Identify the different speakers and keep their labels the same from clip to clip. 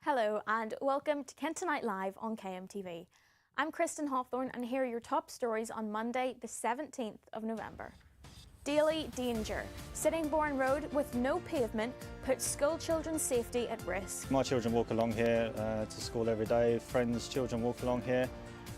Speaker 1: Hello and welcome to Kent Tonight Live on KMTV. I'm Kristen Hawthorne and here are your top stories on Monday the 17th of November. Daily danger. Sittingbourne Road with no pavement puts school children's safety at risk.
Speaker 2: My children walk along here to school every day. Friends' children walk along here.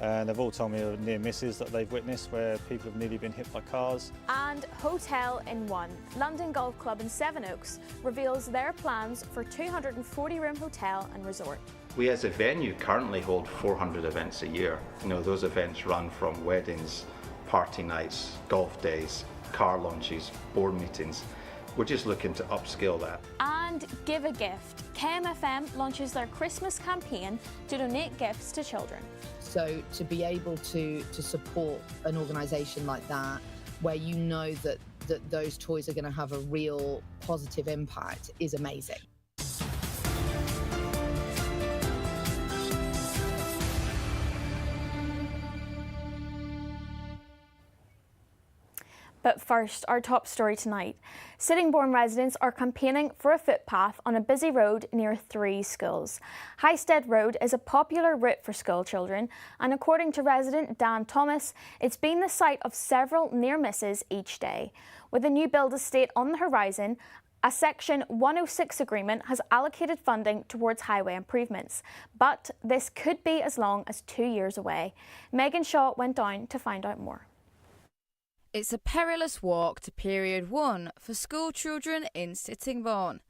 Speaker 2: They've all told me of near misses that they've witnessed where people have nearly been hit by cars.
Speaker 1: And Hotel in One. London Golf Club in Sevenoaks reveals their plans for 240-room hotel and resort.
Speaker 3: We as a venue currently hold 400 events a year. You know, those events run from weddings, party nights, golf days, car launches, board meetings. We're just looking to upscale that.
Speaker 1: And Give a Gift. KMFM launches their Christmas campaign to donate gifts to children.
Speaker 4: So to be able to support an organisation like that, where you know that those toys are going to have a real positive impact, is amazing.
Speaker 1: But first, our top story tonight. Sittingbourne residents are campaigning for a footpath on a busy road near 3 schools. Highstead Road is a popular route for school children, and according to resident Dan Thomas, it's been the site of several near misses each day. With a new build estate on the horizon, a Section 106 agreement has allocated funding towards highway improvements, but this could be as long as 2 years away. Megan Shaw went down to find out more.
Speaker 5: It's a perilous walk to Period 1 for school children in Sittingbourne,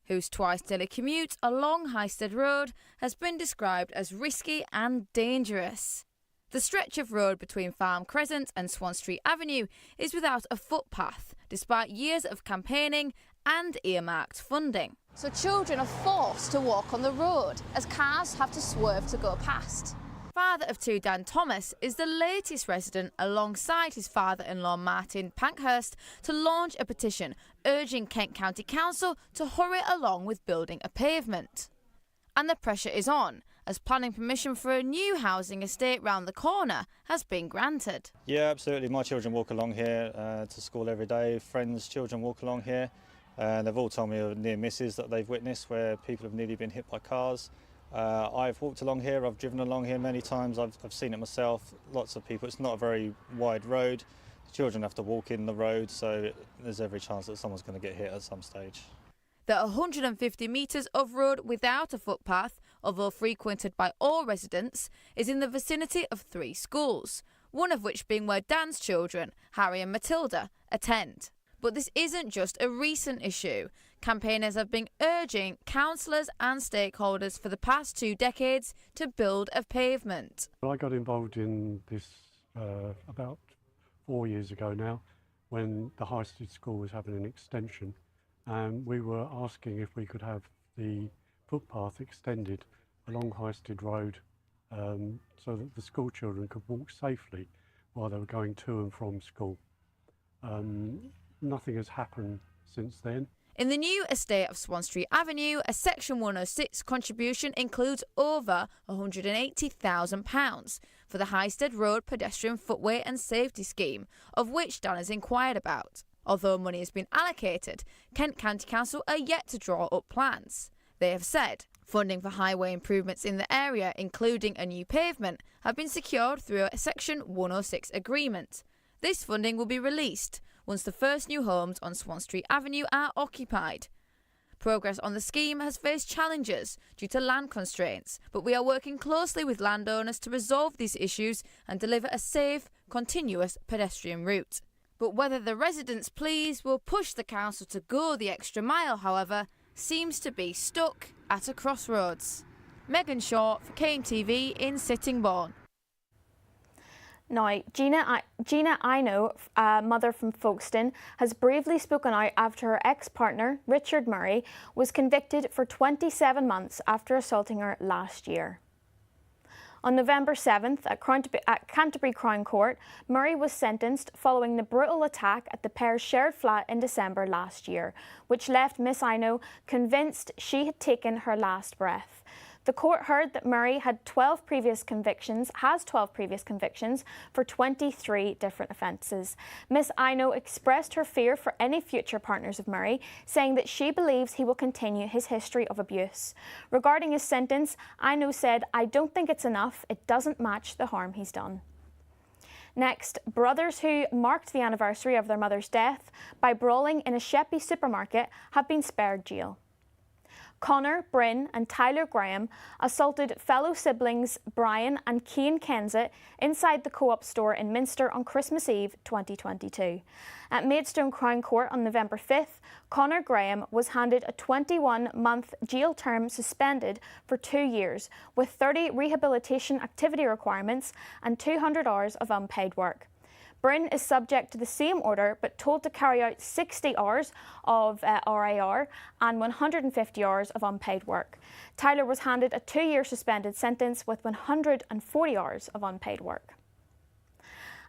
Speaker 5: whose twice-daily commute along Highstead Road has been described as risky and dangerous. The stretch of road between Farm Crescent and Swan Street Avenue is without a footpath, despite years of campaigning and earmarked funding.
Speaker 6: So children are forced to walk on the road as cars have to swerve to go past.
Speaker 5: Father of 2 Dan Thomas is the latest resident alongside his father-in-law Martin Pankhurst to launch a petition urging Kent County Council to hurry along with building a pavement. And the pressure is on as planning permission for a new housing estate round the corner has been granted.
Speaker 2: Yeah, absolutely. My children walk along here to school every day. Friends' children walk along here. They've all told me of near misses that they've witnessed where people have nearly been hit by cars. I've walked along here, I've driven along here many times, I've seen it myself, lots of people. It's not a very wide road. The children have to walk in the road, so there's every chance that someone's going to get hit at some stage.
Speaker 5: The 150 metres of road without a footpath, although frequented by all residents, is in the vicinity of 3 schools, one of which being where Dan's children, Harry and Matilda, attend. But this isn't just a recent issue. Campaigners have been urging councillors and stakeholders for the past 2 decades to build a pavement.
Speaker 7: I got involved in this about 4 years ago now, when the Highstead School was having an extension, and we were asking if we could have the footpath extended along Highstead Road so that the school children could walk safely while they were going to and from school. Nothing has happened since then.
Speaker 5: In the new estate of Swan Street Avenue, a Section 106 contribution includes over £180,000 for the Highstead Road Pedestrian Footway and Safety Scheme, of which Dan has inquired about. Although money has been allocated, Kent County Council are yet to draw up plans. They have said funding for highway improvements in the area, including a new pavement, have been secured through a Section 106 agreement. This funding will be released once the first new homes on Swan Street Avenue are occupied. Progress on the scheme has faced challenges due to land constraints, but we are working closely with landowners to resolve these issues and deliver a safe, continuous pedestrian route. But whether the residents' pleas will push the council to go the extra mile, however, seems to be stuck at a crossroads. Megan Shaw for KMTV in Sittingbourne.
Speaker 1: Now, Gina Ino, a mother from Folkestone, has bravely spoken out after her ex-partner, Richard Murray, was convicted for 27 months after assaulting her last year. On November 7th, at Canterbury Crown Court, Murray was sentenced following the brutal attack at the pair's shared flat in December last year, which left Miss Ino convinced she had taken her last breath. The court heard that Murray has 12 previous convictions for 23 different offences. Miss Ino expressed her fear for any future partners of Murray, saying that she believes he will continue his history of abuse. Regarding his sentence, Ino said, "I don't think it's enough. It doesn't match the harm he's done." Next, brothers who marked the anniversary of their mother's death by brawling in a Sheppey supermarket have been spared jail. Connor, Bryn and Tyler Graham assaulted fellow siblings Brian and Cian Kensett inside the Co-op store in Minster on Christmas Eve 2022. At Maidstone Crown Court on November 5th, Connor Graham was handed a 21-month jail term suspended for 2 years, with 30 rehabilitation activity requirements and 200 hours of unpaid work. Bryn is subject to the same order but told to carry out 60 hours of RAR and 150 hours of unpaid work. Tyler was handed a 2-year suspended sentence with 140 hours of unpaid work.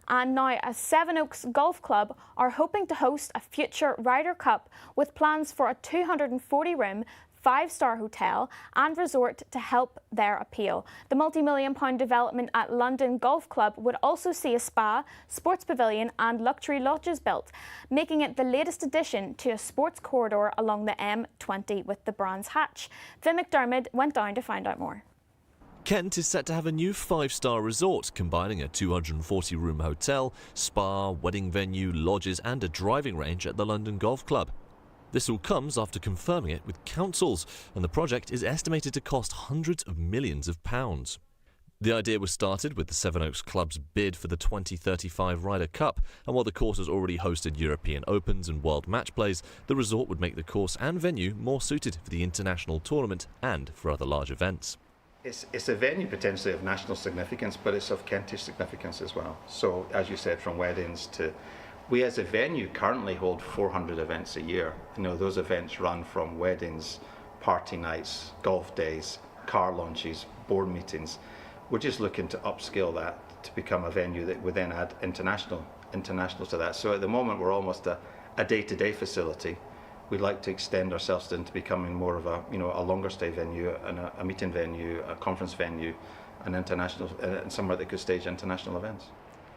Speaker 1: And now, a Sevenoaks Golf Club are hoping to host a future Ryder Cup with plans for a 240-room 5-star hotel and resort to help their appeal. The multi-million-pound development at London Golf Club would also see a spa, sports pavilion and luxury lodges built, making it the latest addition to a sports corridor along the M20 with the Brands Hatch. Finn McDermott went down to find out more.
Speaker 8: Kent is set to have a new 5-star resort, combining a 240-room hotel, spa, wedding venue, lodges and a driving range at the London Golf Club. This all comes after confirming it with councils, and the project is estimated to cost hundreds of millions of pounds. The idea was started with the Sevenoaks Club's bid for the 2035 Ryder Cup, and while the course has already hosted European Opens and World Match Plays, the resort would make the course and venue more suited for the international tournament and for other large events.
Speaker 3: It's a venue potentially of national significance, but it's of Kentish significance as well. So, as you said, from weddings to... We as a venue currently hold 400 events a year. Those events run from weddings, party nights, golf days, car launches, board meetings. We're just looking to upscale that to become a venue that would then add international to that. So at the moment we're almost a day-to-day facility. We'd like to extend ourselves into becoming more of a longer stay venue, and a meeting venue, a conference venue, an international, and somewhere that could stage international events.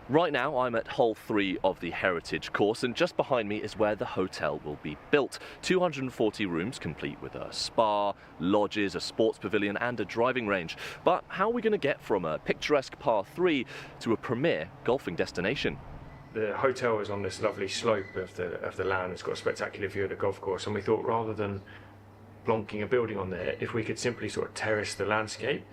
Speaker 9: Right now I'm at hole 3 of the Heritage course, and just behind me is where the hotel will be built. 240 rooms complete with a spa, lodges, a sports pavilion and a driving range. But how are we going to get from a picturesque par 3 to a premier golfing destination?
Speaker 10: The hotel is on this lovely slope of the land. It's got a spectacular view of the golf course, and we thought rather than plonking a building on there, if we could simply sort of terrace the landscape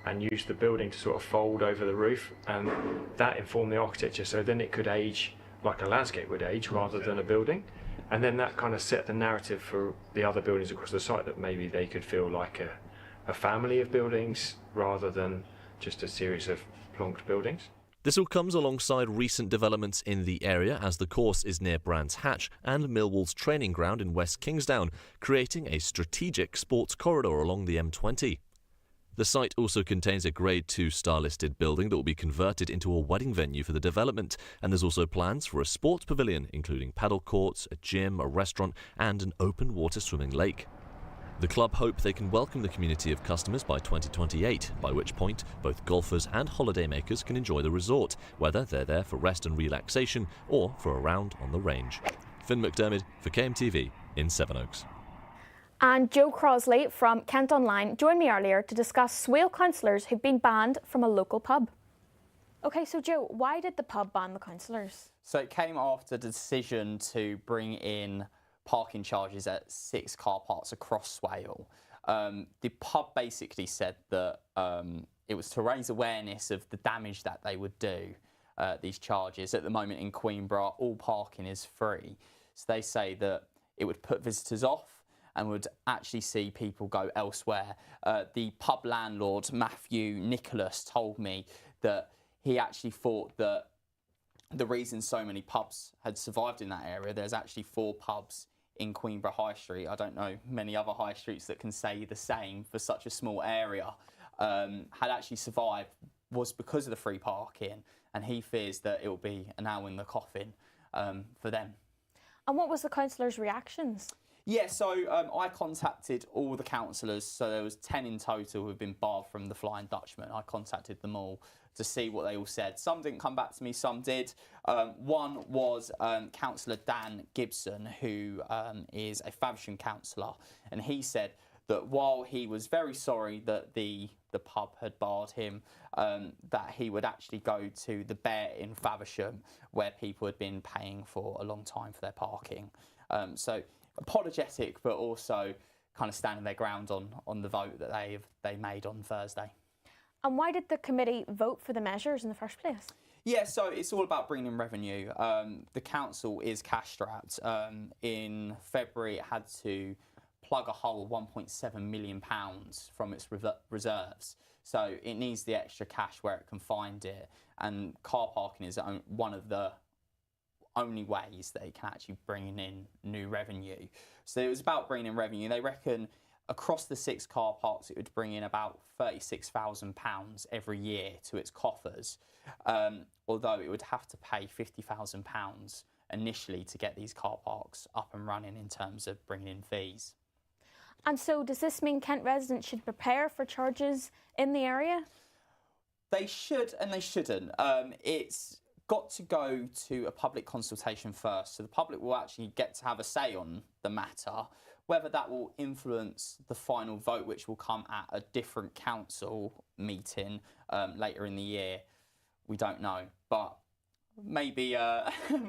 Speaker 10: and use the building to sort of fold over the roof, and that informed the architecture, so then it could age like a landscape would age rather than a building. And then that kind of set the narrative for the other buildings across the site, that maybe they could feel like a family of buildings rather than just a series of plonked buildings.
Speaker 8: This all comes alongside recent developments in the area, as the course is near Brands Hatch and Millwall's training ground in West Kingsdown, creating a strategic sports corridor along the M20. The site also contains a Grade 2 star-listed building that will be converted into a wedding venue for the development, and there's also plans for a sports pavilion, including paddle courts, a gym, a restaurant and an open water swimming lake. The club hope they can welcome the community of customers by 2028, by which point both golfers and holidaymakers can enjoy the resort, whether they're there for rest and relaxation or for a round on the range. Finn McDermott for KMTV in Sevenoaks.
Speaker 1: And Joe Crosley from Kent Online joined me earlier to discuss Swale councillors who've been banned from a local pub. OK, so Joe, why did the pub ban the councillors?
Speaker 11: So it came after the decision to bring in parking charges at 6 car parks across Swale. The pub basically said that it was to raise awareness of the damage that they would do, these charges. At the moment in Queenborough, all parking is free. So they say that it would put visitors off and would actually see people go elsewhere. The pub landlord, Matthew Nicholas, told me that he actually thought that the reason so many pubs had survived in that area, there's actually 4 pubs in Queenborough High Street, I don't know many other high streets that can say the same for such a small area, had actually survived, was because of the free parking, and he fears that it will be a nail in the coffin for them.
Speaker 1: And what was the councillors' reactions?
Speaker 11: Yeah, so I contacted all the councillors, so there was 10 in total who have been barred from the Flying Dutchman. I contacted them all to see what they all said. Some didn't come back to me, some did. One was Councillor Dan Gibson, who is a Faversham councillor, and he said that while he was very sorry that the pub had barred him, that he would actually go to the Bear in Faversham, where people had been paying for a long time for their parking. So apologetic, but also kind of standing their ground on the vote that they made on Thursday.
Speaker 1: And why did the committee vote for the measures in the first place?
Speaker 11: Yeah, so it's all about bringing in revenue. The council is cash strapped. In February, it had to plug a hole of £1.7 million from its reserves. So it needs the extra cash where it can find it. And car parking is one of the only ways that it can actually bring in new revenue. So it was about bringing in revenue. They reckon across the 6 car parks it would bring in about £36,000 every year to its coffers, although it would have to pay £50,000 initially to get these car parks up and running in terms of bringing in fees.
Speaker 1: And so does this mean Kent residents should prepare for charges in the area?
Speaker 11: They should and they shouldn't. It's got to go to a public consultation first, so the public will actually get to have a say on the matter. Whether that will influence the final vote, which will come at a different council meeting later in the year, we don't know. But maybe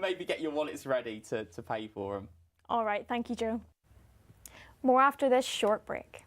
Speaker 11: maybe get your wallets ready to pay for them.
Speaker 1: All right, thank you, Joe. More after this short break.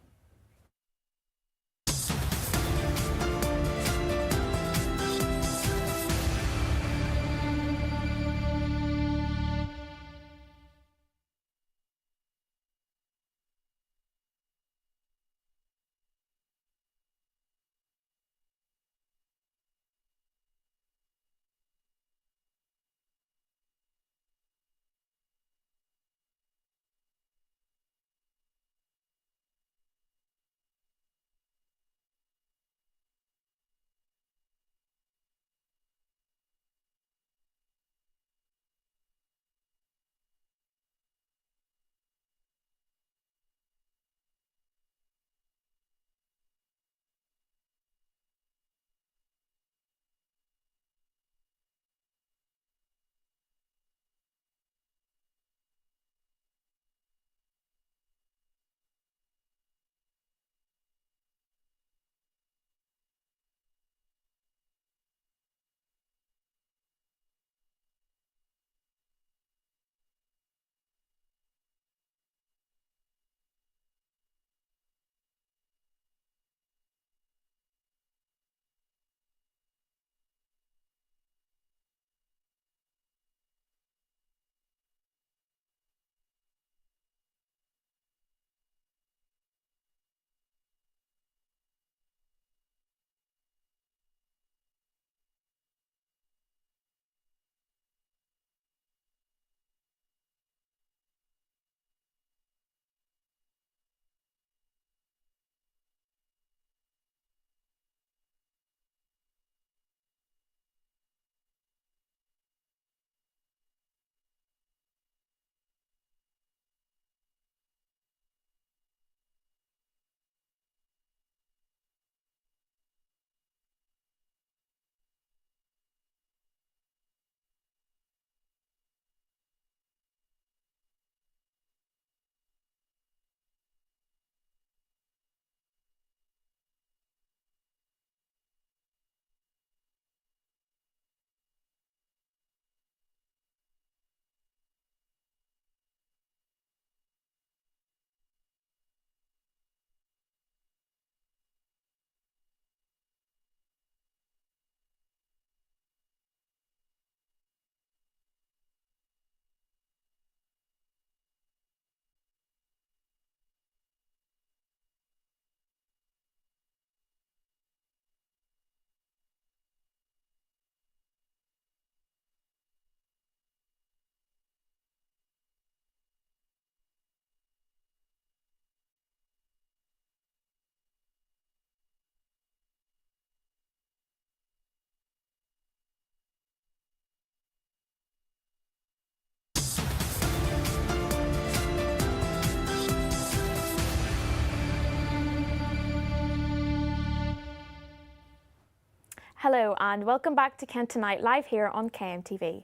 Speaker 1: Hello and welcome back to Kent Tonight, live here on KMTV.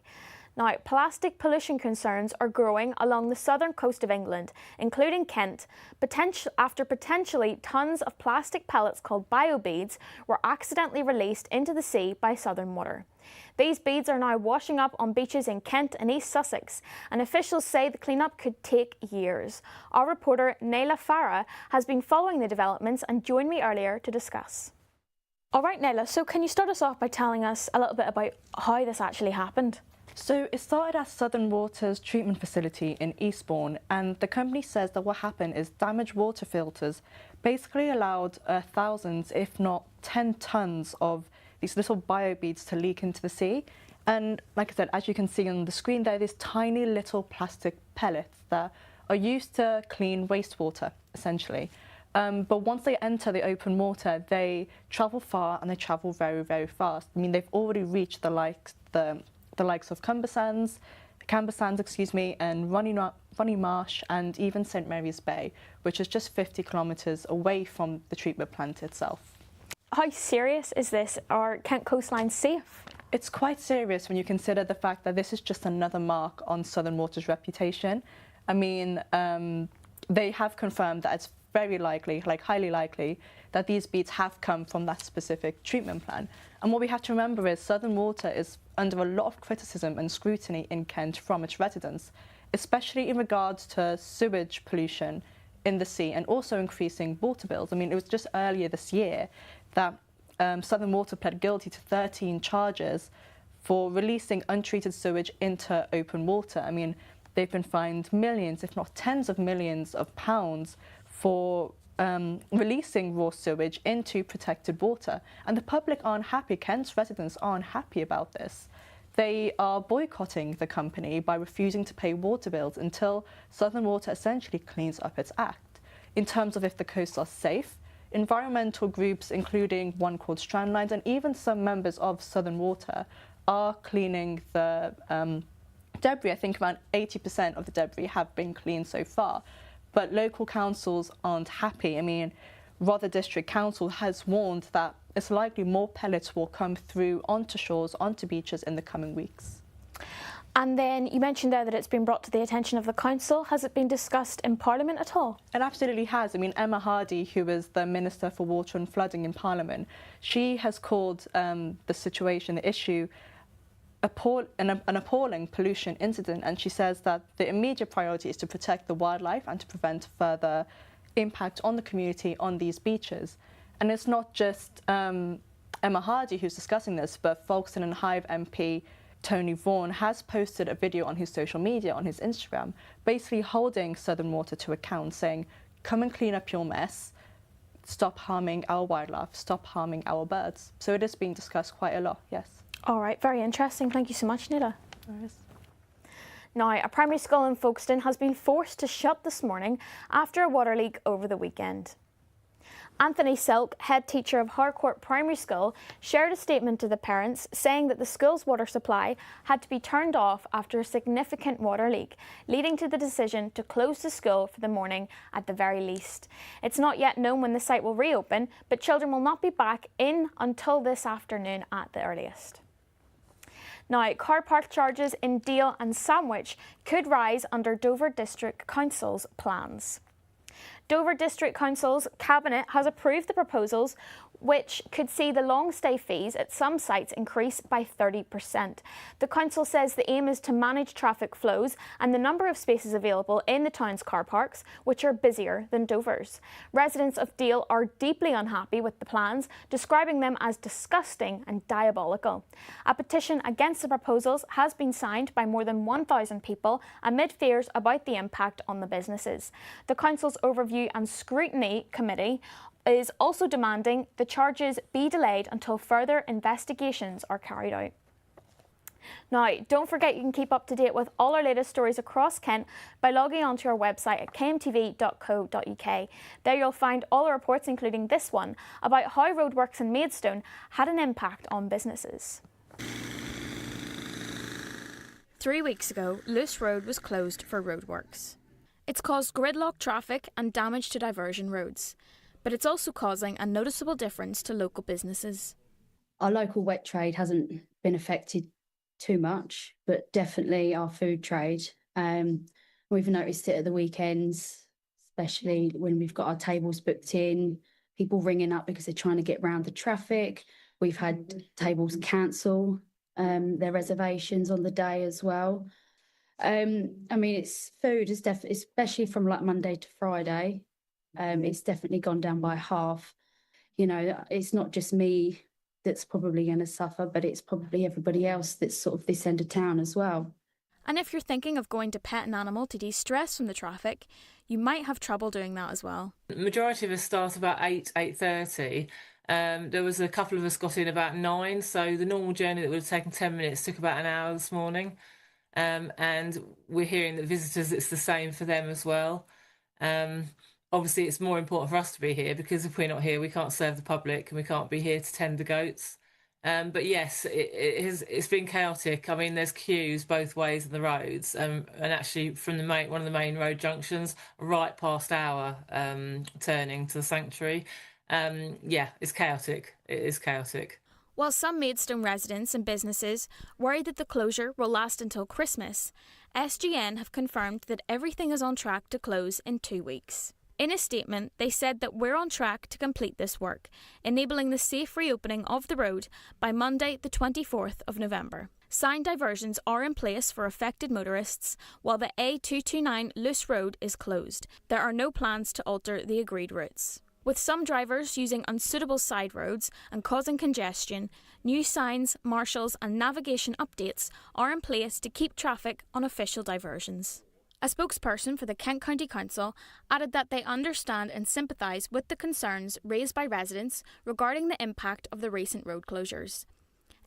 Speaker 1: Now, plastic pollution concerns are growing along the southern coast of England, including Kent, after potentially tons of plastic pellets called biobeads were accidentally released into the sea by Southern Water. These beads are now washing up on beaches in Kent and East Sussex, and officials say the clean-up could take years. Our reporter Naila Farah has been following the developments and joined me earlier to discuss. All right, Naila, so can you start us off by telling us a little bit about how this actually happened?
Speaker 12: So it started at Southern Water's treatment facility in Eastbourne, and the company says that what happened is damaged water filters basically allowed thousands, if not 10 tons of these little biobeads to leak into the sea. And like I said, as you can see on the screen there, these tiny little plastic pellets that are used to clean wastewater, essentially. But once they enter the open water, they travel far and they travel very, very fast. I mean, they've already reached the likes of Camber Sands, and Runny Marsh, and even St Mary's Bay, which is just 50 kilometres away from the treatment plant itself.
Speaker 1: How serious is this? Are Kent coastlines safe?
Speaker 12: It's quite serious when you consider the fact that this is just another mark on Southern Water's reputation. I mean, they have confirmed that it's very likely, like highly likely, that these beads have come from that specific treatment plant. And what we have to remember is Southern Water is under a lot of criticism and scrutiny in Kent from its residents, especially in regards to sewage pollution in the sea and also increasing water bills. I mean, it was just earlier this year that Southern Water pled guilty to 13 charges for releasing untreated sewage into open water. I mean, they've been fined millions, if not tens of millions of pounds for releasing raw sewage into protected water. And the public aren't happy, Kent's residents aren't happy about this. They are boycotting the company by refusing to pay water bills until Southern Water essentially cleans up its act. In terms of if the coasts are safe, environmental groups, including one called Strandlines and even some members of Southern Water, are cleaning the debris. I think around 80% of the debris have been cleaned so far. But local councils aren't happy. I mean, Rother District Council has warned that it's likely more pellets will come through onto shores, onto beaches in the coming weeks.
Speaker 1: And then you mentioned there that it's been brought to the attention of the council. Has it been discussed in Parliament at all?
Speaker 12: It absolutely has. I mean, Emma Hardy, who is the Minister for Water and Flooding in Parliament, she has called the situation, the issue, an appalling pollution incident, and she says that the immediate priority is to protect the wildlife and to prevent further impact on the community on these beaches. And it's not just Emma Hardy who's discussing this, but Folkestone and Hythe MP Tony Vaughan has posted a video on his social media, on his Instagram, basically holding Southern Water to account, saying, come and clean up your mess, stop harming our wildlife, stop harming our birds. So it is being discussed quite a lot, yes.
Speaker 1: All right, very interesting. Thank you so much, Naila. Now, a primary school in Folkestone has been forced to shut this morning after a water leak over the weekend. Anthony Silk, head teacher of Harcourt Primary School, shared a statement to the parents saying that the school's water supply had to be turned off after a significant water leak, leading to the decision to close the school for the morning at the very least. It's not yet known when the site will reopen, but children will not be back in until this afternoon at the earliest. Now, car park charges in Deal and Sandwich could rise under Dover District Council's plans. Dover District Council's Cabinet has approved the proposals, which could see the long stay fees at some sites increase by 30%. The council says the aim is to manage traffic flows and the number of spaces available in the town's car parks, which are busier than Dover's. Residents of Deal are deeply unhappy with the plans, describing them as disgusting and diabolical. A petition against the proposals has been signed by more than 1,000 people amid fears about the impact on the businesses. The council's Overview and Scrutiny Committee is also demanding the charges be delayed until further investigations are carried out. Now, don't forget you can keep up to date with all our latest stories across Kent by logging onto our website at kmtv.co.uk. There you'll find all the reports, including this one, about how roadworks in Maidstone had an impact on businesses. 3 weeks ago, Luce Road was closed for roadworks. It's caused gridlock traffic and damage to diversion roads, but it's also causing a noticeable difference to local businesses.
Speaker 13: Our local wet trade hasn't been affected too much, but definitely our food trade. We've noticed it at the weekends, especially when we've got our tables booked in, people ringing up because they're trying to get round the traffic. We've had tables cancel their reservations on the day as well. I mean, it's food is definitely, especially from like Monday to Friday, it's definitely gone down by half. You know, it's not just me that's probably going to suffer, but it's probably everybody else that's sort of this end of town as well.
Speaker 1: And if you're thinking of going to pet an animal to de-stress from the traffic, you might have trouble doing that as well.
Speaker 14: The majority of us start about 8:30. There was a couple of us got in about 9, so the normal journey that would have taken 10 minutes took about an hour this morning. And we're hearing that visitors, it's the same for them as well. Obviously, it's more important for us to be here because if we're not here, we can't serve the public and we can't be here to tend the goats. But yes, it's been chaotic. I mean, there's queues both ways on the roads, and actually from one of the main road junctions right past our turning to the sanctuary. Yeah, it's chaotic. It is chaotic.
Speaker 1: While some Maidstone residents and businesses worry that the closure will last until Christmas, SGN have confirmed that everything is on track to close in 2 weeks. In a statement, they said that we're on track to complete this work, enabling the safe reopening of the road by Monday the 24th of November. Sign diversions are in place for affected motorists, while the A229 Luce Road is closed. There are no plans to alter the agreed routes. With some drivers using unsuitable side roads and causing congestion, new signs, marshals and navigation updates are in place to keep traffic on official diversions. A spokesperson for the Kent County Council added that they understand and sympathise with the concerns raised by residents regarding the impact of the recent road closures.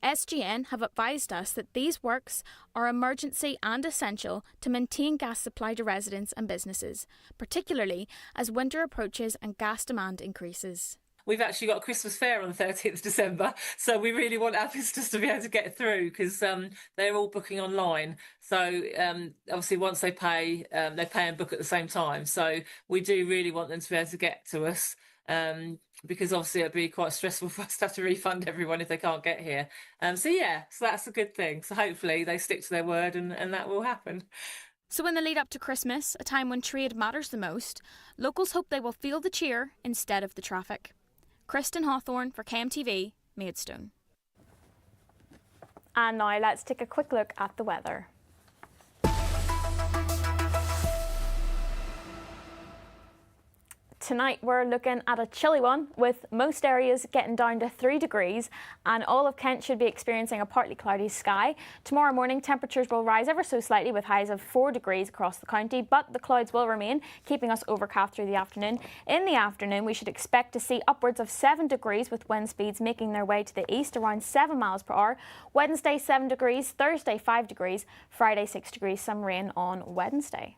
Speaker 1: SGN have advised us that these works are emergency and essential to maintain gas supply to residents and businesses, particularly as winter approaches and gas demand increases.
Speaker 14: We've actually got a Christmas fair on the 30th of December, so we really want our visitors to be able to get through because they're all booking online. So obviously once they pay and book at the same time. So we do really want them to be able to get to us because obviously it'd be quite stressful for us to have to refund everyone if they can't get here. So that's a good thing. So hopefully they stick to their word and that will happen.
Speaker 1: So in the lead up to Christmas, a time when trade matters the most, locals hope they will feel the cheer instead of the traffic. Kristen Hawthorne for KMTV, Maidstone. And now let's take a quick look at the weather. Tonight we're looking at a chilly one with most areas getting down to 3 degrees and all of Kent should be experiencing a partly cloudy sky. Tomorrow morning temperatures will rise ever so slightly with highs of 4 degrees across the county, but the clouds will remain, keeping us overcast through the afternoon. In the afternoon we should expect to see upwards of 7 degrees with wind speeds making their way to the east around 7 miles per hour. Wednesday 7 degrees, Thursday 5 degrees, Friday 6 degrees, some rain on Wednesday.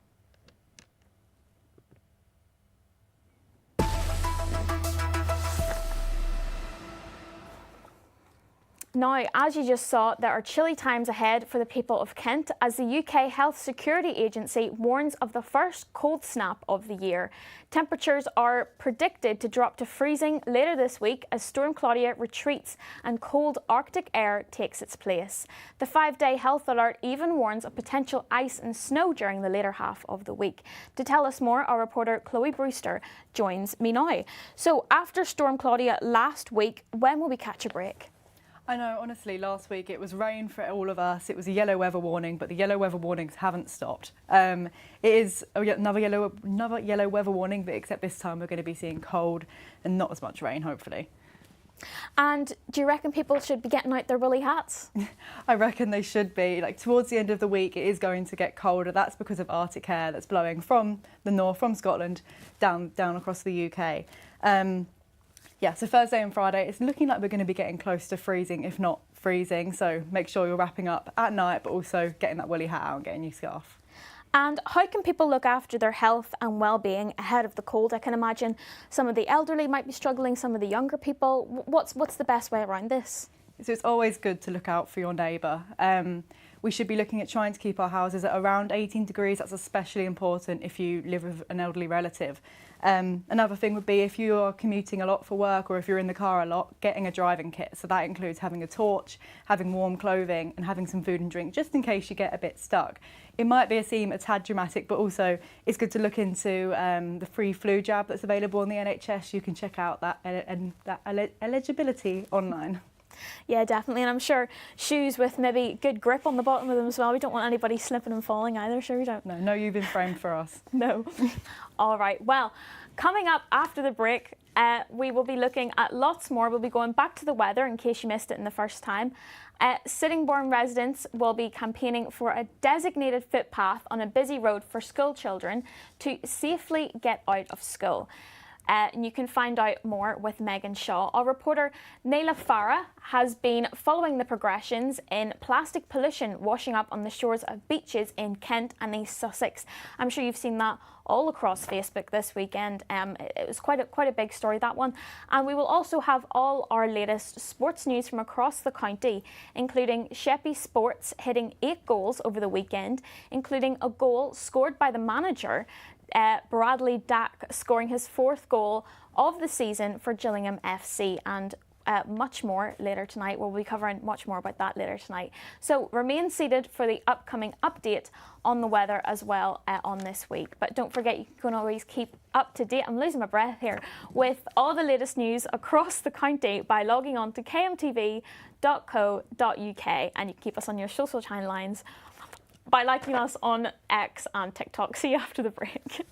Speaker 1: Now, as you just saw, there are chilly times ahead for the people of Kent as the UK Health Security Agency warns of the first cold snap of the year. Temperatures are predicted to drop to freezing later this week as Storm Claudia retreats and cold Arctic air takes its place. The 5-day health alert even warns of potential ice and snow during the later half of the week. To tell us more, our reporter Chloe Brewster joins me now. So after Storm Claudia last week, when will we catch a break?
Speaker 12: I know, honestly, last week it was rain for all of us. It was a yellow weather warning, but the yellow weather warnings haven't stopped. It is another yellow weather warning, but except this time we're going to be seeing cold and not as much rain, hopefully.
Speaker 1: And do you reckon people should be getting out their woolly hats?
Speaker 12: I reckon they should be. Like towards the end of the week, it is going to get colder. That's because of Arctic air that's blowing from the north, from Scotland, down across the UK. Yeah, so Thursday and Friday, it's looking like we're going to be getting close to freezing, if not freezing. So make sure you're wrapping up at night, but also getting that woolly hat out and getting your scarf.
Speaker 1: And how can people look after their health and well-being ahead of the cold? I can imagine some of the elderly might be struggling, some of the younger people. What's the best way around this?
Speaker 12: So it's always good to look out for your neighbour. we should be looking at trying to keep our houses at around 18 degrees. That's especially important if you live with an elderly relative. Another thing would be if you are commuting a lot for work or if you're in the car a lot, getting a driving kit. So that includes having a torch, having warm clothing and having some food and drink just in case you get a bit stuck. It might seem a tad dramatic, but also it's good to look into the free flu jab that's available on the NHS. You can check out that eligibility online.
Speaker 1: Yeah, definitely, and I'm sure shoes with maybe good grip on the bottom of them as well. We don't want anybody slipping and falling either, sure we don't.
Speaker 12: No, you've been framed for us.
Speaker 1: No. All right, well, coming up after the break, we will be looking at lots more. We'll be going back to the weather in case you missed it in the first time. Sittingbourne residents will be campaigning for a designated footpath on a busy road for school children to safely get out of school. And you can find out more with Megan Shaw. Our reporter Naila Farah has been following the progressions in plastic pollution washing up on the shores of beaches in Kent and East Sussex. I'm sure you've seen that all across Facebook this weekend. It was quite a big story, that one. And we will also have all our latest sports news from across the county, including Sheppey Sports hitting 8 goals over the weekend, including a goal scored by the manager, Bradley Dack, scoring his 4th goal of the season for Gillingham FC, and much more later tonight. We'll be covering much more about that later tonight. So remain seated for the upcoming update on the weather as well on this week. But don't forget, you can always keep up to date, I'm losing my breath here, with all the latest news across the county by logging on to kmtv.co.uk, and you can keep us on your social timelines by liking us on X and TikTok. See you after the break.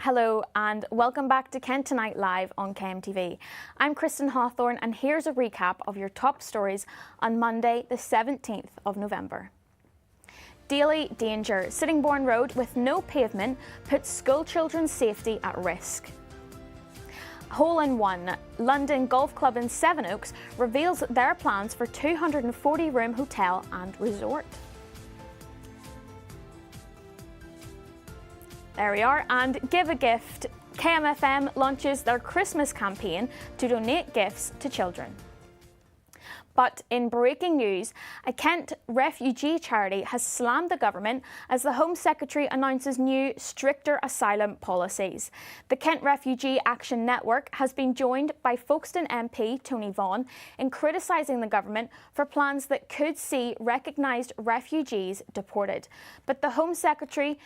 Speaker 1: Hello and welcome back to Kent Tonight Live on KMTV. I'm Kristen Hawthorne and here's a recap of your top stories on Monday the 17th of November. Daily danger. Sittingbourne Road with no pavement puts school children's safety at risk. Hole in One. London Golf Club in Sevenoaks reveals their plans for 240-room hotel and resort. There we are, and Give a Gift. KMFM launches their Christmas campaign to donate gifts to children. But in breaking news, a Kent refugee charity has slammed the government as the Home Secretary announces new, stricter asylum policies. The Kent Refugee Action Network has been joined by Folkestone MP Tony Vaughan in criticising the government for plans that could see recognised refugees deported. But the Home Secretary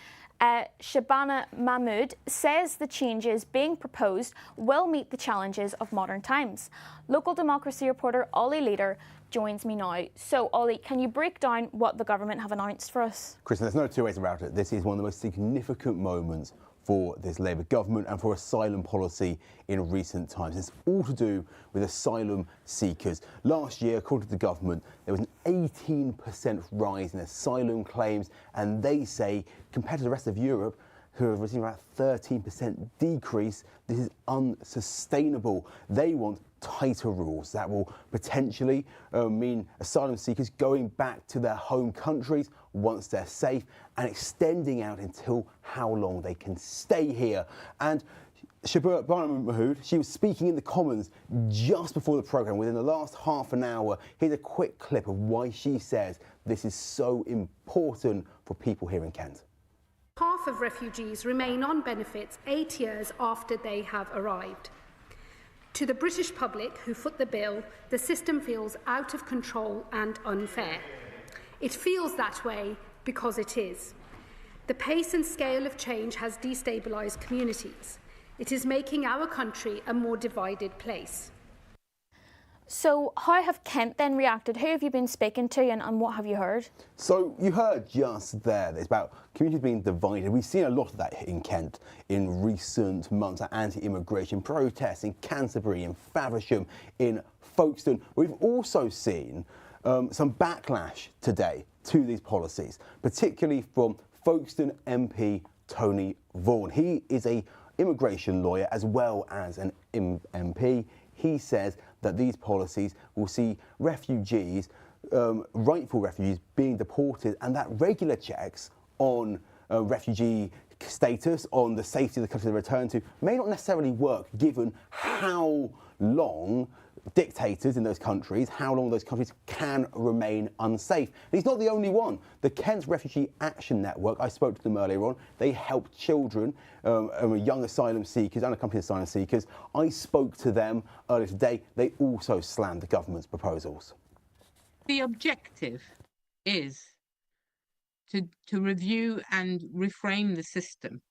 Speaker 1: Shabana Mahmood says the changes being proposed will meet the challenges of modern times. Local democracy reporter Ollie Leader joins me now. So Ollie, can you break down what the government have announced for us?
Speaker 15: Kristen, there's no two ways about it. This is one of the most significant moments for this Labour government and for asylum policy in recent times. It's all to do with asylum seekers. Last year, according to the government, there was an 18% rise in asylum claims, and they say, compared to the rest of Europe, who have received about 13% decrease, this is unsustainable. They want tighter rules that will potentially mean asylum seekers going back to their home countries once they're safe and extending out until how long they can stay here. And Shabana Mahmood, she was speaking in the Commons just before the programme, within the last half an hour. Here's a quick clip of why she says this is so important for people here in Kent.
Speaker 16: Half of refugees remain on benefits 8 years after they have arrived. To the British public who foot the bill, the system feels out of control and unfair. It feels that way because it is. The pace and scale of change has destabilised communities. It is making our country a more divided place.
Speaker 1: So how have Kent then reacted? Who have you been speaking to and what have you heard?
Speaker 15: So you heard just there, it's about communities being divided. We've seen a lot of that in Kent in recent months, anti-immigration protests in Canterbury, in Faversham, in Folkestone. We've also seen some backlash today to these policies, particularly from Folkestone MP Tony Vaughan. He is an immigration lawyer as well as an MP. He says that these policies will see refugees, rightful refugees, being deported, and that regular checks on refugee status, on the safety of the country they return to, may not necessarily work given how long dictators in those countries, how long those countries can remain unsafe. And he's not the only one. The Kent Refugee Action Network, I spoke to them earlier on, they help children, young asylum seekers, unaccompanied asylum seekers. I spoke to them earlier today. They also slammed the government's proposals.
Speaker 17: The objective is to review and reframe the system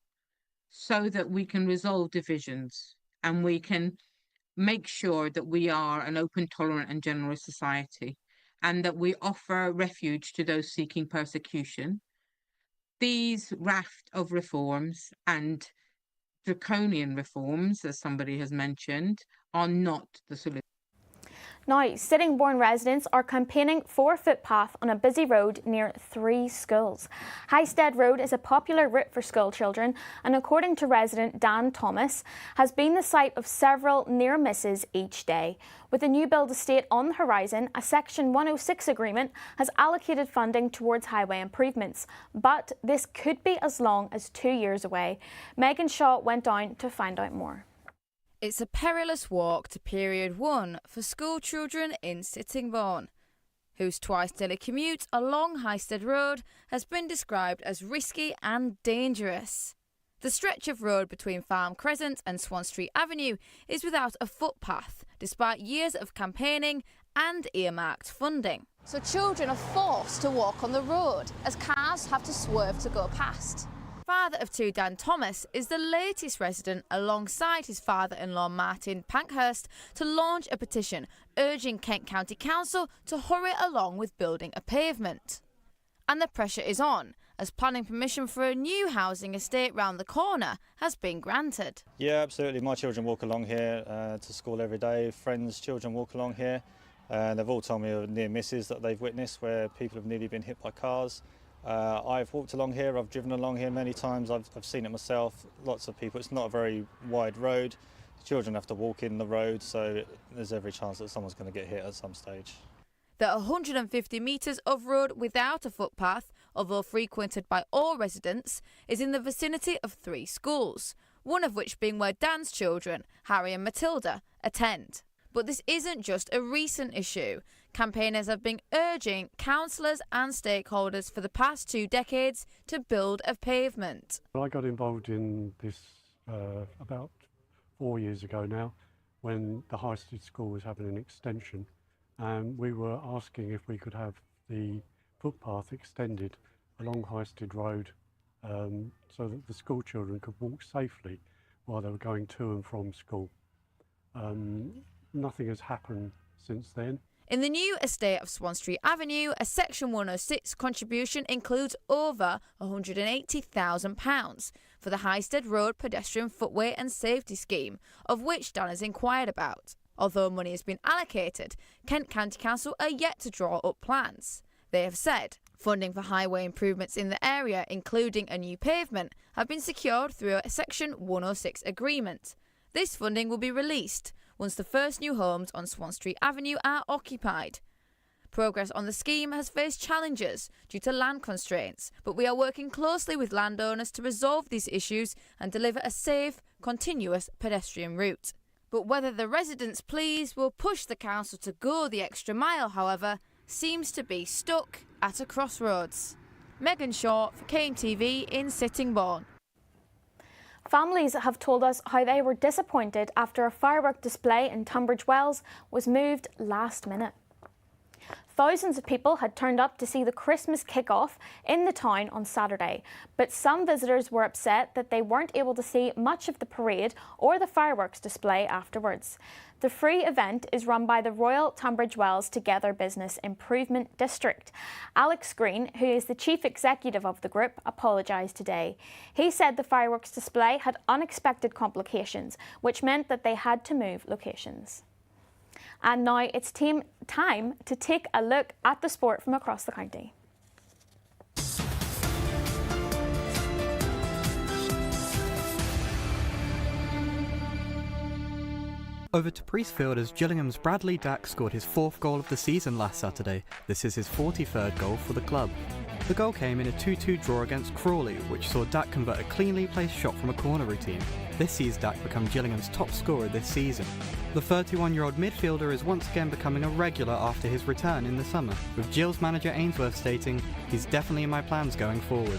Speaker 17: so that we can resolve divisions and we can make sure that we are an open, tolerant and generous society and that we offer refuge to those seeking persecution. These raft of reforms and draconian reforms, as somebody has mentioned, are not the solution.
Speaker 1: Now, Sittingbourne residents are campaigning for a footpath on a busy road near 3 schools. Highstead Road is a popular route for school children and, according to resident Dan Thomas, has been the site of several near misses each day. With a new build estate on the horizon, a Section 106 agreement has allocated funding towards highway improvements, but this could be as long as 2 years away. Megan Shaw went down to find out more.
Speaker 5: It's a perilous walk to Period 1 for school children in Sittingbourne, whose twice-daily commute along Highstead Road has been described as risky and dangerous. The stretch of road between Farm Crescent and Swan Street Avenue is without a footpath, despite years of campaigning and earmarked funding.
Speaker 6: So children are forced to walk on the road as cars have to swerve to go past.
Speaker 5: Father of 2 Dan Thomas is the latest resident alongside his father-in-law Martin Pankhurst to launch a petition urging Kent County Council to hurry along with building a pavement. And the pressure is on as planning permission for a new housing estate round the corner has been granted.
Speaker 2: Yeah, absolutely. My children walk along here to school every day. Friends' children walk along here. They've all told me of near misses that they've witnessed where people have nearly been hit by cars. I've walked along here, I've driven along here many times, I've seen it myself, lots of people. It's not a very wide road. Children have to walk in the road, so there's every chance that someone's going to get hit at some stage.
Speaker 5: The 150 metres of road without a footpath, although frequented by all residents, is in the vicinity of 3 schools, one of which being where Dan's children, Harry and Matilda, attend. But this isn't just a recent issue. Campaigners have been urging councillors and stakeholders for the past 2 decades to build a pavement.
Speaker 7: I got involved in this about 4 years ago now, when the Highstead School was having an extension, and we were asking if we could have the footpath extended along Highstead Road so that the school children could walk safely while they were going to and from school. Nothing has happened since then.
Speaker 5: In the new estate of Swan Street Avenue, a Section 106 contribution includes over £180,000 for the Highstead Road Pedestrian Footway and Safety Scheme, of which Dan has inquired about. Although money has been allocated, Kent County Council are yet to draw up plans. They have said funding for highway improvements in the area, including a new pavement, have been secured through a Section 106 agreement. This funding will be released once the first new homes on Swan Street Avenue are occupied. Progress on the scheme has faced challenges due to land constraints, but we are working closely with landowners to resolve these issues and deliver a safe, continuous pedestrian route. But whether the residents' pleas will push the council to go the extra mile, however, seems to be stuck at a crossroads. Megan Shaw for KMTV in Sittingbourne.
Speaker 1: Families have told us how they were disappointed after a firework display in Tunbridge Wells was moved last minute. Thousands of people had turned up to see the Christmas kick-off in the town on Saturday, but some visitors were upset that they weren't able to see much of the parade or the fireworks display afterwards. The free event is run by the Royal Tunbridge Wells Together Business Improvement District. Alex Green, who is the chief executive of the group, apologised today. He said the fireworks display had unexpected complications, which meant that they had to move locations. And now it's time to take a look at the sport from across the county.
Speaker 18: Over to Priestfield as Gillingham's Bradley Dack scored his 4th goal of the season last Saturday. This is his 43rd goal for the club. The goal came in a 2-2 draw against Crawley, which saw Dack convert a cleanly placed shot from a corner routine. This sees Dack become Gillingham's top scorer this season. The 31-year-old midfielder is once again becoming a regular after his return in the summer, with Gills manager Ainsworth stating, "He's definitely in my plans going forward."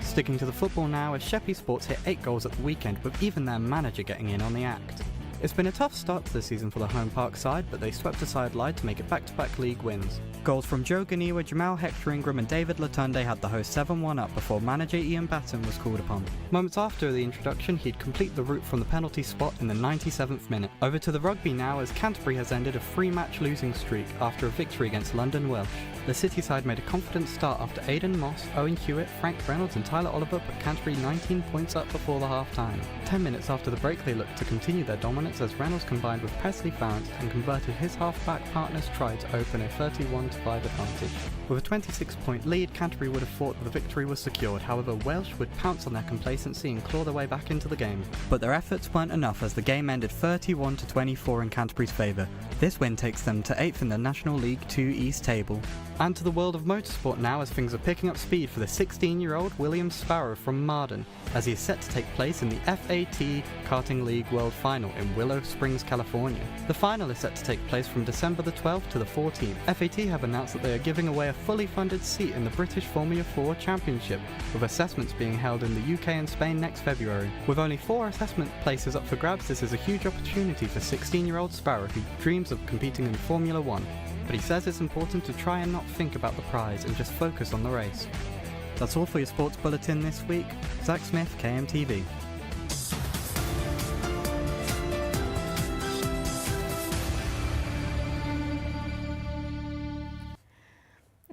Speaker 18: Sticking to the football now as Sheppey Sports hit 8 goals at the weekend, with even their manager getting in on the act. It's been a tough start to the season for the home park side, but they swept aside Lyde to make it back-to-back league wins. Goals from Joe Ganiwa, Jamal Hector Ingram and David Latunde had the hosts 7-1 up before manager Ian Batten was called upon. Moments after the introduction, he'd complete the route from the penalty spot in the 97th minute. Over to the rugby now as Canterbury has ended a 3-match losing streak after a victory against London Welsh. The City side made a confident start after Aidan Moss, Owen Hewitt, Frank Reynolds and Tyler Oliver put Canterbury 19 points up before the half-time. 10 minutes after the break they looked to continue their dominance as Reynolds combined with Presley Farrant and converted his half-back partner's try to open a 31-5 advantage. With a 26-point lead, Canterbury would have thought the victory was secured, however Welsh would pounce on their complacency and claw their way back into the game. But their efforts weren't enough as the game ended 31-24 in Canterbury's favour. This win takes them to 8th in the National League 2 East table. And to the world of motorsport now as things are picking up speed for the 16-year-old William Sparrow from Marden, as he is set to take place in the FAT Karting League World Final in Willow Springs, California. The final is set to take place from December the 12th to the 14th. FAT have announced that they are giving away a fully funded seat in the British Formula 4 Championship, with assessments being held in the UK and Spain next February. With only 4 assessment places up for grabs, this is a huge opportunity for 16-year-old Sparrow who dreams of competing in Formula 1. But he says it's important to try and not think about the prize and just focus on the race. That's all for your sports bulletin this week. Zach Smith, KMTV.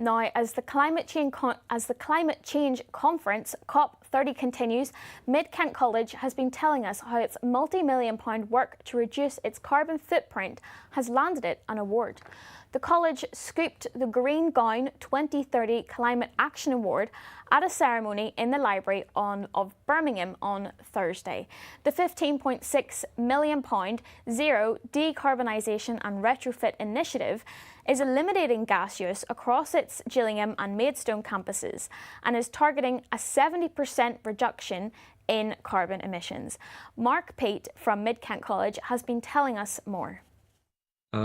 Speaker 1: Now, as the climate change conference COP30 continues, Mid Kent College has been telling us how its multi-million-pound work to reduce its carbon footprint has landed it an award. The college scooped the Green Gown 2030 Climate Action Award at a ceremony in the Library of Birmingham on Thursday. The £15.6 million Zero Decarbonisation and Retrofit Initiative is eliminating gas use across its Gillingham and Maidstone campuses and is targeting a 70% reduction in carbon emissions. Mark Pate from Mid Kent College has been telling us more.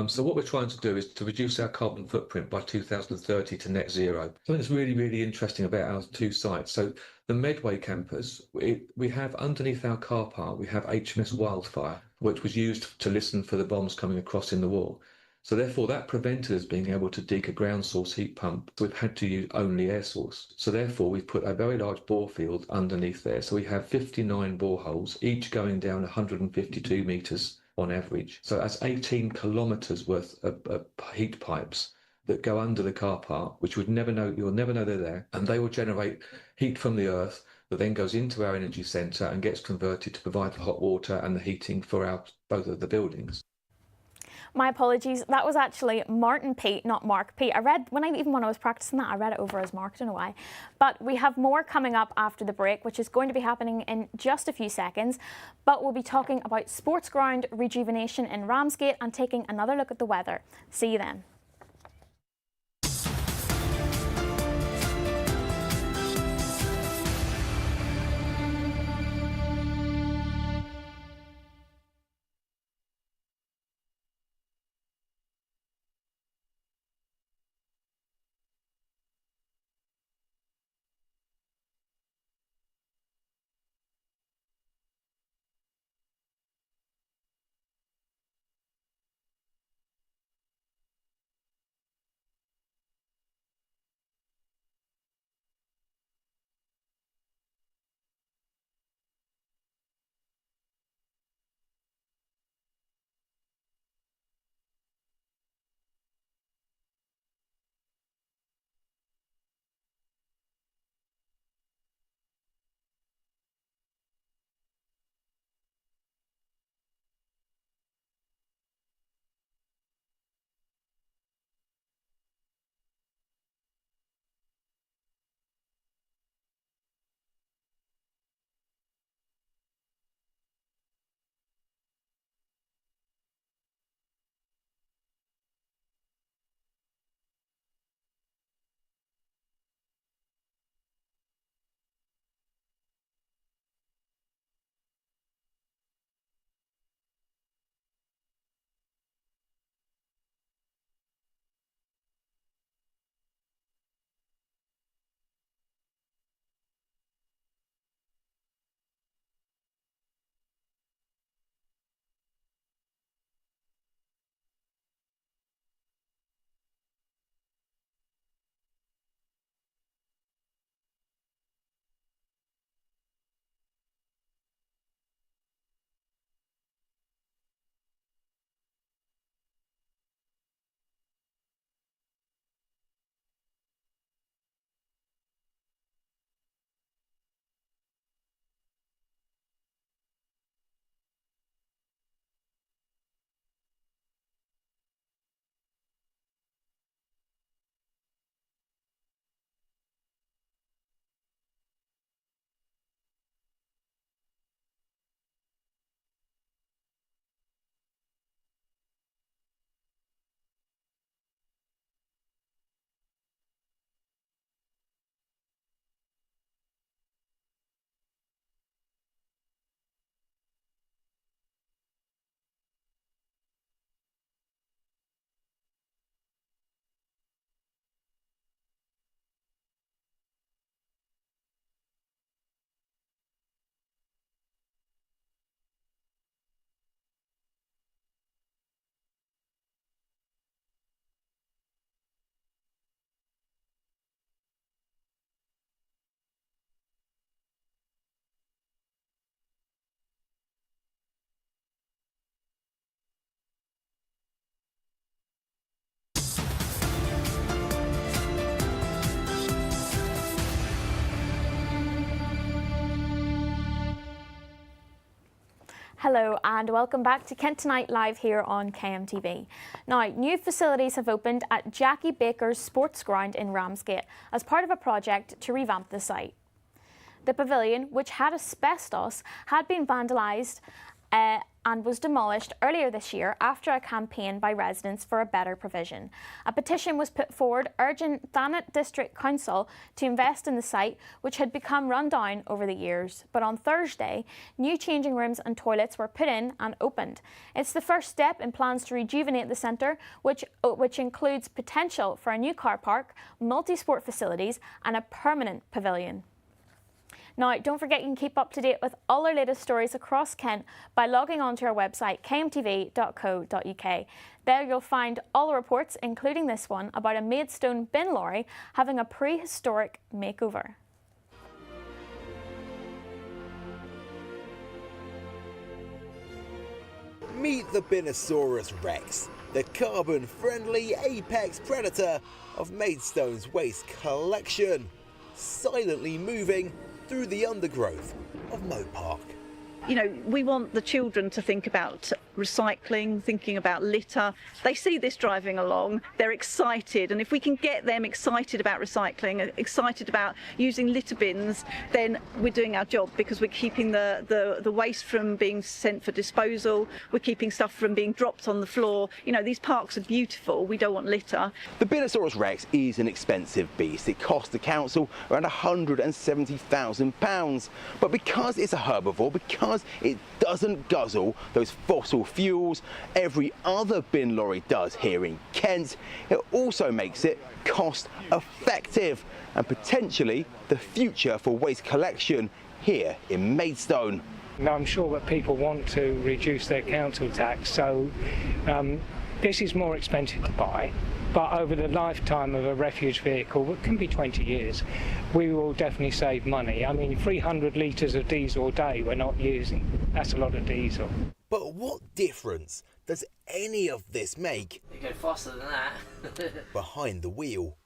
Speaker 19: So what we're trying to do is to reduce our carbon footprint by 2030 to net zero. Something that's really, really interesting about our two sites. So the Medway campus, we have underneath our car park, we have HMS Wildfire, which was used to listen for the bombs coming across in the war. So therefore that prevented us being able to dig a ground source heat pump. We've had to use only air source. So therefore we've put a very large bore field underneath there. So we have 59 boreholes, each going down 152 metres on average. So that's 18 kilometres worth of heat pipes that go under the car park, which you'll never know they're there, and they will generate heat from the earth that then goes into our energy centre and gets converted to provide the hot water and the heating for both of the buildings.
Speaker 1: My apologies, that was actually Martin Pete, not Mark Pete. When I was practicing that, I read it over as Mark, don't know why. But we have more coming up after the break, which is going to be happening in just a few seconds. But we'll be talking about sports ground rejuvenation in Ramsgate and taking another look at the weather. See you then. Hello and welcome back to Kent Tonight live here on KMTV. Now, new facilities have opened at Jackie Baker's Sports Ground in Ramsgate as part of a project to revamp the site. The pavilion, which had asbestos, had been vandalised and was demolished earlier this year after a campaign by residents for a better provision. A petition was put forward urging Thanet District Council to invest in the site, which had become run down over the years. But on Thursday, new changing rooms and toilets were put in and opened. It's the first step in plans to rejuvenate the centre, which includes potential for a new car park, multi-sport facilities and a permanent pavilion. Now, don't forget you can keep up to date with all our latest stories across Kent by logging on to our website kmtv.co.uk. There you'll find all the reports, including this one, about a Maidstone bin lorry having a prehistoric makeover.
Speaker 15: Meet the Binosaurus Rex, the carbon-friendly apex predator of Maidstone's waste collection, silently moving through the undergrowth of Moat Park.
Speaker 20: You know, we want the children to think about recycling, thinking about litter. They see this driving along, they're excited, and if we can get them excited about recycling, excited about using litter bins, then we're doing our job, because we're keeping the waste from being sent for disposal, we're keeping stuff from being dropped on the floor. You know, these parks are beautiful, we don't want litter.
Speaker 15: The Binosaurus Rex is an expensive beast. It costs the council around £170,000. But because it's a herbivore, because it doesn't guzzle those fossil fuels every other bin lorry does here in Kent, it also makes it cost effective and potentially the future for waste collection here in Maidstone.
Speaker 21: Now, I'm sure that people want to reduce their council tax, so this is more expensive to buy. But over the lifetime of a refuge vehicle, it can be 20 years, we will definitely save money. I mean, 300 litres of diesel a day we're not using. That's a lot of diesel.
Speaker 15: But what difference does any of this make?
Speaker 22: You go faster than that.
Speaker 15: Behind the wheel?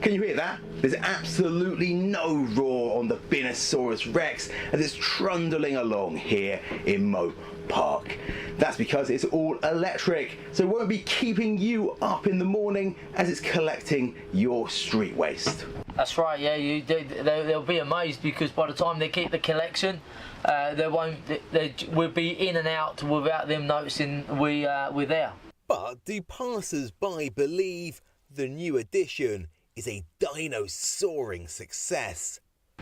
Speaker 15: Can you hear that? There's absolutely no roar on the Binosaurus Rex as it's trundling along here in Moat Park. That's because it's all electric, so it won't be keeping you up in the morning as it's collecting your street waste.
Speaker 22: That's right, yeah, they'll be amazed, because by the time they keep the collection, we'll be in and out without them noticing we're there.
Speaker 15: But do passers-by believe the new addition is a dino-soaring success?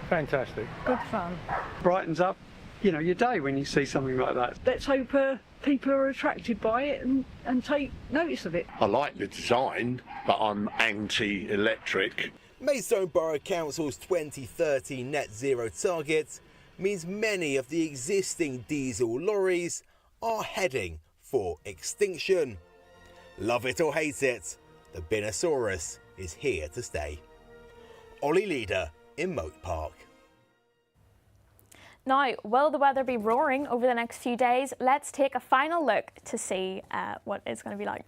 Speaker 23: Fantastic.
Speaker 24: Good fun.
Speaker 23: Brightens up, you know, your day when you see something like that.
Speaker 24: Let's hope people are attracted by it and take notice of it.
Speaker 25: I like the design, but I'm anti-electric.
Speaker 15: Maidstone Borough Council's 2030 net zero target means many of the existing diesel lorries are heading for extinction. Love it or hate it, the Binosaurus is here to stay. Ollie Leader in Moat Park.
Speaker 1: Now, will the weather be roaring over the next few days? Let's take a final look to see what it's going to be like.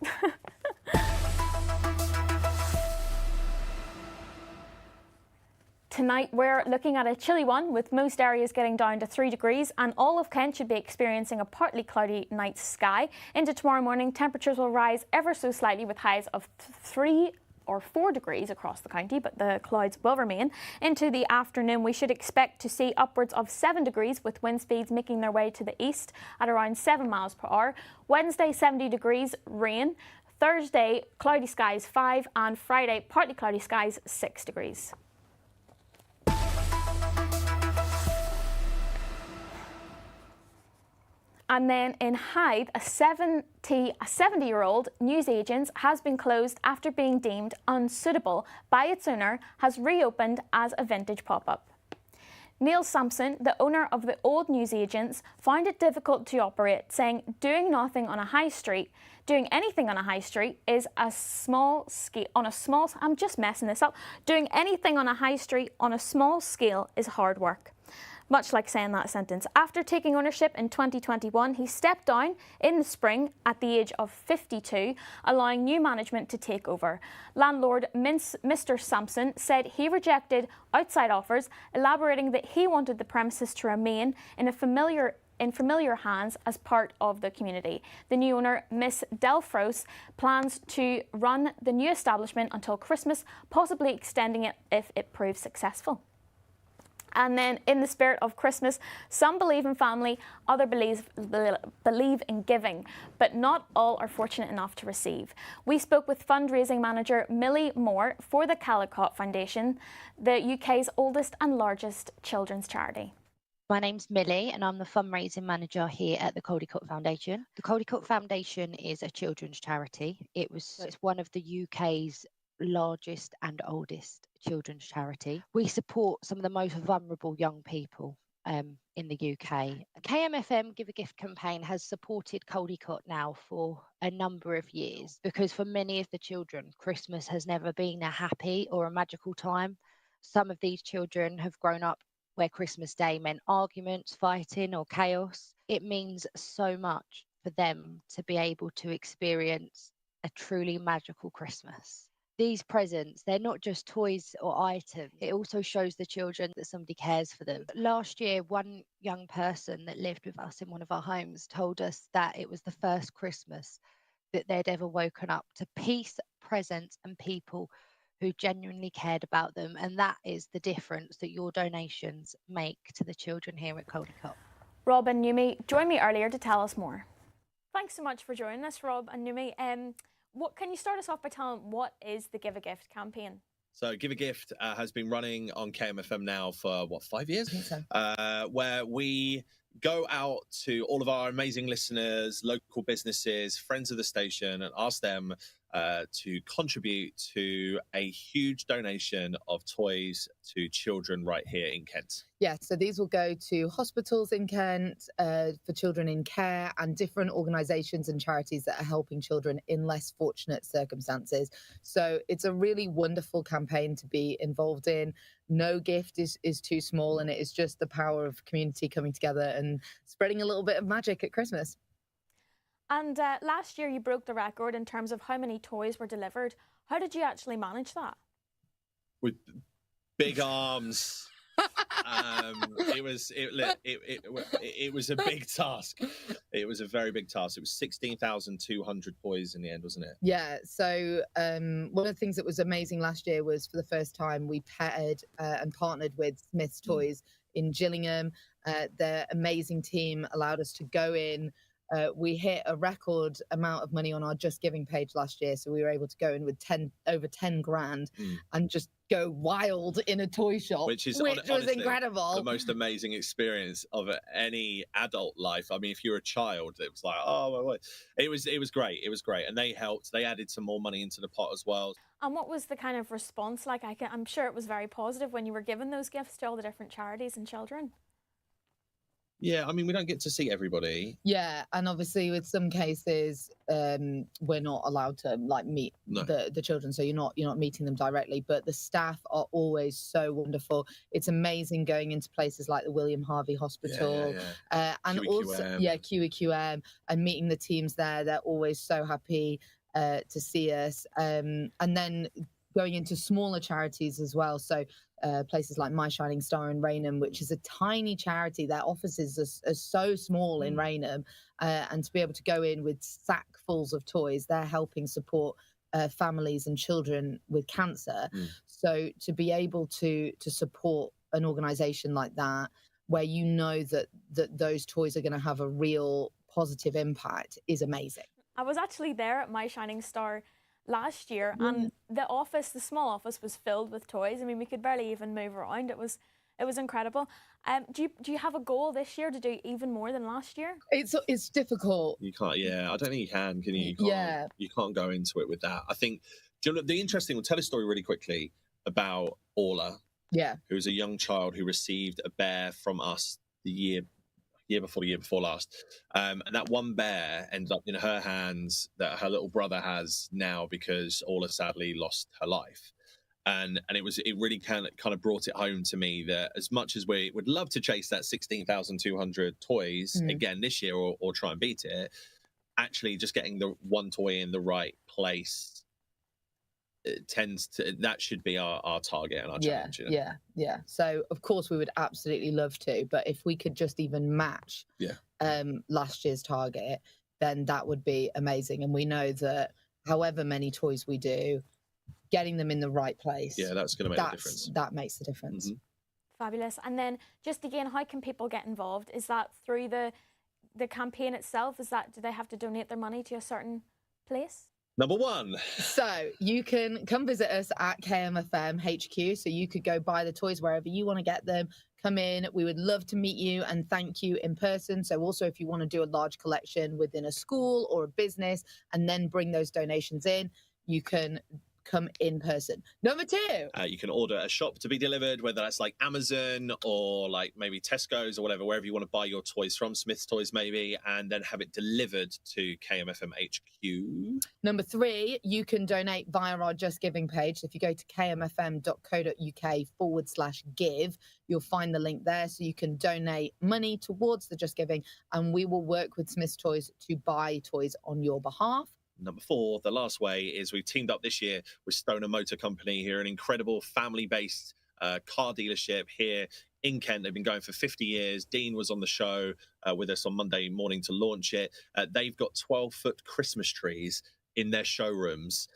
Speaker 1: Tonight we're looking at a chilly one, with most areas getting down to 3 degrees, and all of Kent should be experiencing a partly cloudy night sky. Into tomorrow morning, temperatures will rise ever so slightly with highs of 3 or 4 degrees across the county, but the clouds will remain. Into the afternoon, we should expect to see upwards of 7 degrees, with wind speeds making their way to the east at around 7 miles per hour. Wednesday, 70 degrees, rain. Thursday, cloudy skies 5, and Friday, partly cloudy skies 6 degrees. And then in Hythe, a 70-year-old newsagent has been closed after being deemed unsuitable by its owner, has reopened as a vintage pop-up. Neil Sampson, the owner of the old newsagents, found it difficult to operate, saying doing anything on a high street is a small scale Doing anything on a high street on a small scale is hard work. Much like saying that sentence. After taking ownership in 2021, he stepped down in the spring at the age of 52, allowing new management to take over. Landlord Mr. Sampson said he rejected outside offers, elaborating that he wanted the premises to remain in a familiar in familiar hands as part of the community. The new owner, Miss Delfros, plans to run the new establishment until Christmas, possibly extending it if it proves successful. And then, in the spirit of Christmas, some believe in family, others believe in giving, but not all are fortunate enough to receive. We spoke with fundraising manager Millie Moore for the Caldicott Foundation, the UK's oldest and largest children's charity.
Speaker 3: My name's Millie and I'm the fundraising manager here at the Caldicott Foundation. The Caldicott Foundation is a children's charity. It's one of the UK's largest and oldest children's charity. We support some of the most vulnerable young people in the UK. KMFM Give a Gift campaign has supported Caldicott now for a number of years because for many of the children, Christmas has never been a happy or a magical time. Some of these children have grown up where Christmas Day meant arguments, fighting or chaos. It means so much for them to be able to experience a truly magical Christmas. These presents, they're not just toys or items. It also shows the children that somebody cares for them. Last year, one young person that lived with us in one of our homes told us that it was the first Christmas that they'd ever woken up to peace, presents and people who genuinely cared about them. And that is the difference that your donations make to the children here at Caldicott.
Speaker 1: Rob and Numi joined me earlier to tell us more. Thanks so much for joining us, Rob and Numi. What can you start us off by telling what is the Give a Gift campaign?
Speaker 4: So Give a Gift has been running on KMFM now for, 5 years? I think so. Where we go out to all of our amazing listeners, local businesses, friends of the station, and ask them to contribute to a huge donation of toys to children right here in Kent.
Speaker 8: Yeah, so these will go to hospitals in Kent, for children in care and different organisations and charities that are helping children in less fortunate circumstances. So it's a really wonderful campaign to be involved in. No gift is too small, and it is just the power of community coming together and spreading a little bit of magic at Christmas.
Speaker 1: And last year you broke the record in terms of how many toys were delivered. How did you actually manage that?
Speaker 4: With big arms. It was a big task. It was a very big task. It was 16,200 toys in the end, wasn't it?
Speaker 8: Yeah. So one of the things that was amazing last year was for the first time we paired and partnered with Smith's Toys in Gillingham. Their amazing team allowed us to go in. We hit a record amount of money on our Just Giving page last year, so we were able to go in with over 10 grand and just go wild in a toy shop, which was incredible.
Speaker 4: The most amazing experience of any adult life. I mean, if you're a child, it was like, oh my God. It was great. It was great, and they helped. They added some more money into the pot as well.
Speaker 1: And what was the kind of response like? I'm sure it was very positive when you were giving those gifts to all the different charities and children.
Speaker 4: Yeah, I mean, we don't get to see everybody.
Speaker 8: Yeah, and obviously with some cases, we're not allowed to meet the children, so you're not meeting them directly. But the staff are always so wonderful. It's amazing going into places like the William Harvey Hospital, and
Speaker 4: QEQM.
Speaker 8: also QEQM, and meeting the teams there. They're always so happy to see us, and then going into smaller charities as well. So places like My Shining Star in Raynham, which is a tiny charity. Their offices are so small in Raynham, and to be able to go in with sackfuls of toys, they're helping support families and children with cancer. So to be able to support an organisation like that, where you know that those toys are going to have a real positive impact, is amazing.
Speaker 1: I was actually there at My Shining Star last year, and the small office was filled with toys. I mean, we could barely even move around. It was incredible. Do you have a goal this year to do even more than last year?
Speaker 8: It's difficult.
Speaker 4: You can't. Yeah, I don't think you can you? You can't go into it with that. I think. Do you know, the interesting? We'll tell a story really quickly about Orla.
Speaker 8: Yeah,
Speaker 4: who's a young child who received a bear from us the year before last, and that one bear ended up in her hands that her little brother has now because Orla sadly lost her life, and it really kind of brought it home to me that as much as we would love to chase that 16,200 toys again this year or try and beat it, actually just getting the one toy in the right place that should be our target and our challenge.
Speaker 8: Yeah. So of course we would absolutely love to, but if we could just even match last year's target, then that would be amazing. And we know that however many toys we do, getting them in the right place,
Speaker 4: that's going to make a difference.
Speaker 8: That makes the difference.
Speaker 1: Fabulous. And then just again, how can people get involved? Is that through the campaign itself? Is that, do they have to donate their money to a certain place?
Speaker 4: Number one.
Speaker 8: So you can come visit us at KMFM HQ. So you could go buy the toys wherever you want to get them. Come in. We would love to meet you and thank you in person. So also if you want to do a large collection within a school or a business and then bring those donations in, you can come in person. Number two.
Speaker 4: You can order a shop to be delivered, whether that's like Amazon or like maybe Tesco's or whatever, wherever you want to buy your toys from, Smith's Toys maybe, and then have it delivered to KMFM HQ.
Speaker 8: Number three, you can donate via our Just Giving page. So if you go to kmfm.co.uk/give, you'll find the link there. So you can donate money towards the Just Giving, and we will work with Smith's Toys to buy toys on your behalf.
Speaker 4: Number four, the last way, is we've teamed up this year with Stoner Motor Company, who are an incredible family-based car dealership here in Kent. They've been going for 50 years. Dean was on the show with us on Monday morning to launch it. They've got 12-foot Christmas trees in their showrooms